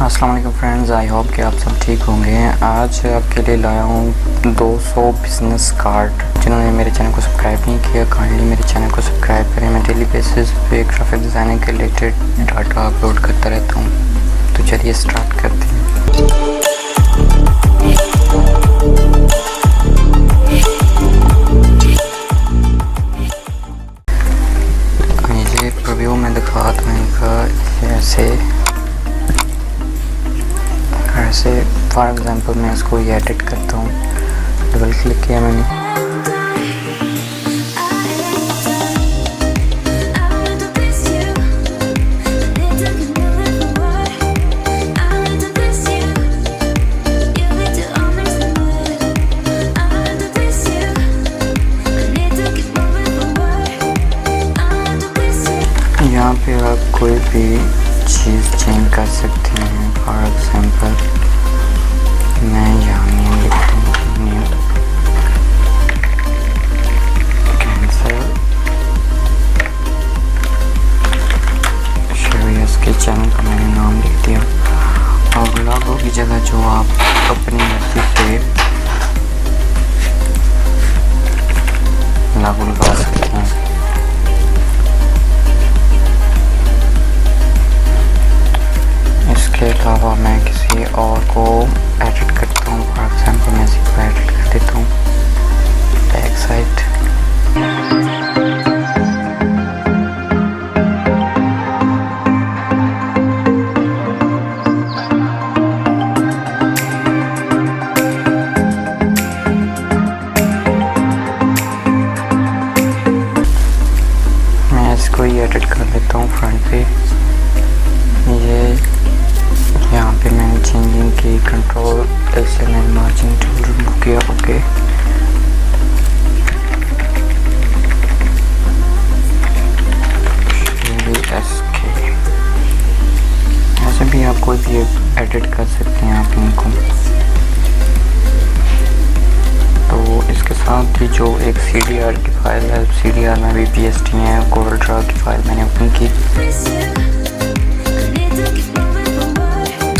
अस्सलाम वालेकुम friends, I hope कि आप सब ठीक होंगे। आज आपके लिए लाया हूँ 200 बिज़नेस कार्ड। जिन्होंने मेरे चैनल को सब्सक्राइब नहीं किया, काइंडली मेरे चैनल को सब्सक्राइब करें। मैं डेली बेसिस पे ग्राफिक डिज़ाइनिंग के रिलेटेड डाटा अपलोड करता रहता हूँ। तो चलिए स्टार्ट करते हैं। ये प्रीव्यू में दिखाता हूँ इनका ऐसे फॉर एग्जांपल मैं इसको ये एडिट करता हूँ। डबल क्लिक किया मैंने, यहाँ पे आप कोई भी चीज़ चेंज कर सकते हैं। फॉर एग्जांपल मैं यहाँ नेम लिखता हूँ, नेम कैंसर शेरी एसके चैनल का मैंने नाम लिख दिया। और लोगों की जगह जो आप अपनी मर्जी से लागू लगा सकते हैं। इसके अलावा मैं किसी और को एडिट करता हूँ। फॉर एग्जांपल मैं इसी को एडिट कर देता हूँ। बैक साइड मैं इसको ही एडिट कर लेता हूँ फ्रंट पे। ये यहाँ पे मैंने चेंजिंग की, कंट्रोल से मैंने मार्जिन टूल रिमूव किया। ओके, ऐसे भी आप कोई भी एडिट कर सकते हैं आप इनको। तो इसके साथ ही जो एक CDR की फाइल है, CDR में भी PSD है, CDR की फाइल मैंने ओपन की।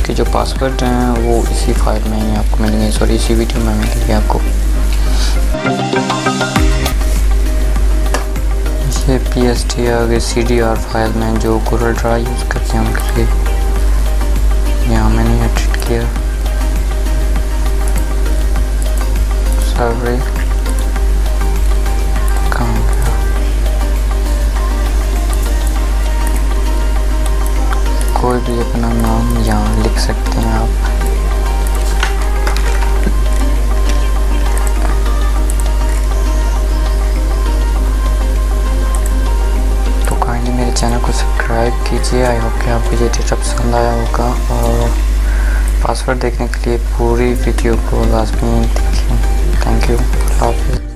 जो पासवर्ड हैं वो इसी फाइल में ही आपको मिलेंगे, सॉरी इसी वीडियो में मिलेंगे आपको। ये PSD आ गई CDR फाइल में जो गूगल ड्राइव यूज़ करते हैं उनके लिए। यहाँ मैंने एडिट किया। सॉरी कोई भी अपना नाम यहाँ लिख सकते हैं आप। तो काइंडली मेरे चैनल को सब्सक्राइब कीजिए। आई होप कि आपको ये टिप्स पसंद आया होगा। और पासवर्ड देखने के लिए पूरी वीडियो को लाजमी देखिए। थैंक यू, अल्लाह हाफ़िज़।